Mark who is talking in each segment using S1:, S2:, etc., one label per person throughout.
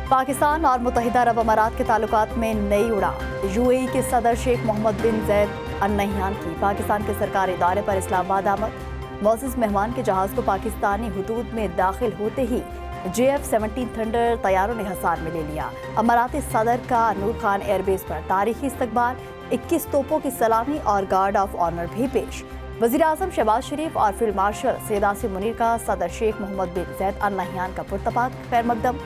S1: पाकिस्तान और मुत्तहिदा अरब अमारात के ताल्लुकात में नई उड़ान। यूएई के सदर शेख मोहम्मद बिन जैद अल नह्यान की पाकिस्तान के सरकारी दौरे पर इस्लामाबाद आमद। मोअज़्ज़ज़ मेहमान के जहाज़ को पाकिस्तानी हुदूद में दाखिल होते ही JF-17 थंडर तैयारों ने हिसार में ले लिया। अमाराती सदर का नूर खान एयरबेस पर तारीखी इस्तकबाल, 21 तोपों की सलामी और गार्ड ऑफ ऑनर भी पेश। वज़ीर-ए-आज़म शहबाज शरीफ और फील्ड मार्शल सैयद आसिम मुनीर का सदर शेख मोहम्मद बिन जैद अल नह्यान का पुरतपाक खैर मकदम।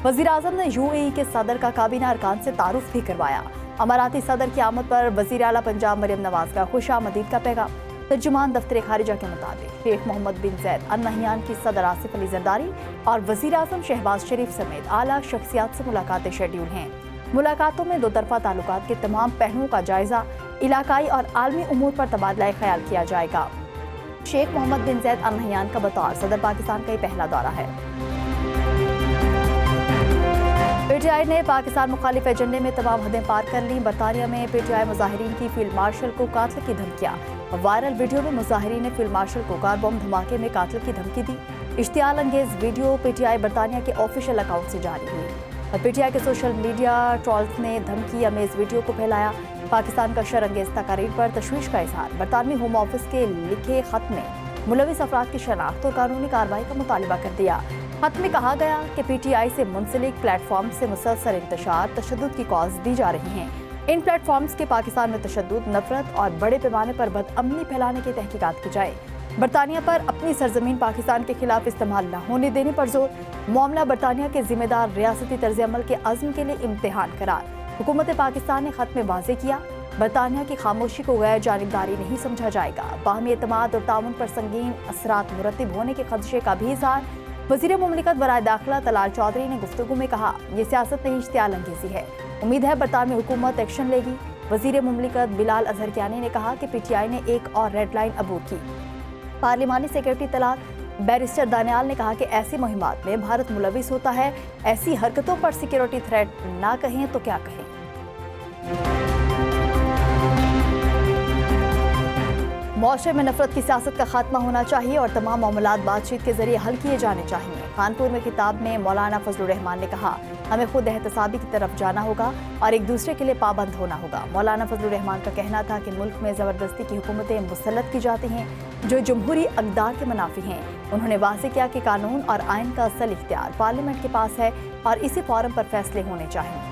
S1: वज़ीर-ए-आज़म ने यूएई के सदर का काबीना अरकान से तारुफ भी करवाया। अमाराती सदर की आमद पर वज़ीर आला पंजाब मरियम नवाज का खुशामदीद का पैगाम। तर्जुमान दफ्तर खारिजा के मुताबिक शेख मोहम्मद बिन जैद अल नह्यान की सदर आसिफ अली जरदारी और वज़ीर-ए-आज़म शहबाज शरीफ समेत आला शख्सियात से मुलाकातें शेड्यूल हैं। मुलाकातों में दो तरफा ताल्लुकात के तमाम पहलुओं का जायजा, इलाकाई और आलमी उमूर पर तबादला ख्याल किया जाएगा। शेख मोहम्मद बिन जैद अल नह्यान का बतौर सदर पाकिस्तान का ही पहला दौरा है। PTI ने पाकिस्तान मुखालिफ एजेंडे में तमाम हदें पार कर ली। बरतानिया में PTI मुजाहिरीन की फील्ड मार्शल को कातिल की धमकियां। वायरल वीडियो में मुजाहिरीन ने फील्ड मार्शल को कार बम धमाके में कातिल की धमकी दी। इश्तियाल अंगेज वीडियो PTI बरतानिया के ऑफिशियल अकाउंट से जारी हुई और PTI के सोशल मीडिया ट्रोल्स ने धमकी अमेज वीडियो को फैलाया। पाकिस्तान का शरअंगेज तकारीर पर तशवीश का इजहार। बरतानवी होम ऑफिस के लिखे खत में मुलविस अफराद की शनाख्त और कानूनी कार्रवाई का मुतालबा कर दिया। खत में कहा गया कि PTI से मुंसलिक प्लेटफॉर्म से मुसलसल इंतशार, तशद्दुद की कॉज दी जा रही हैं। इन प्लेटफॉर्म्स के पाकिस्तान में तशद्दुद, नफरत और बड़े पैमाने पर बदअमनी फैलाने की तहकीकात की जाए। बरतानिया पर अपनी सरजमीन पाकिस्तान के खिलाफ इस्तेमाल न होने देने पर जोर। मामला बरतानिया के जिम्मेदार रियासती तर्ज अमल के अज़्म के लिए इम्तिहान करार। हुकूमत पाकिस्तान ने खत में वाज़ेह किया, बरतानिया की खामोशी को गैर जानिबदारी नहीं समझा जाएगा। बाहमी एतमाद और ताउन पर संगीन असरात मुरतब होने के खदशे का भी इज़हार। वज़ीर मुमलिकत बराए दाखिला तलाल चौधरी ने गुफ्तगू में कहा, ये सियासत नहीं इश्तियाल अंगेज़ी है। उम्मीद है बरतानवी हुकूमत एक्शन लेगी। वज़ीर मुमलिकत बिलाल अजहर कियानी ने कहा कि PTI ने एक और रेड लाइन अबूर की। पार्लिमानी सेक्रेटरी तलाल बैरिस्टर दानियाल ने कहा कि ऐसी मुहिमात में भारत मुलविस होता है। ऐसी हरकतों पर सिक्योरिटी थ्रेट ना कहें तो क्या कहें। मुआशरे में नफरत की सियासत का खात्मा होना चाहिए और तमाम मामलात बातचीत के जरिए हल किए जाने चाहिए। कानपुर में खिताब में मौलाना फजलुर रहमान ने कहा, हमें खुद एहतसाबी की तरफ जाना होगा और एक दूसरे के लिए पाबंद होना होगा। मौलाना फजलुर रहमान का कहना था कि मुल्क में ज़बरदस्ती की हुकूमतें मुसल्लत की जाती हैं जो जमहूरी अक़दार के मुनाफी हैं। उन्होंने वाज़ेह किया कि कानून और आइन का असल इख्तियार पार्लियामेंट के पास है और इसी फोरम पर फैसले होने चाहिए।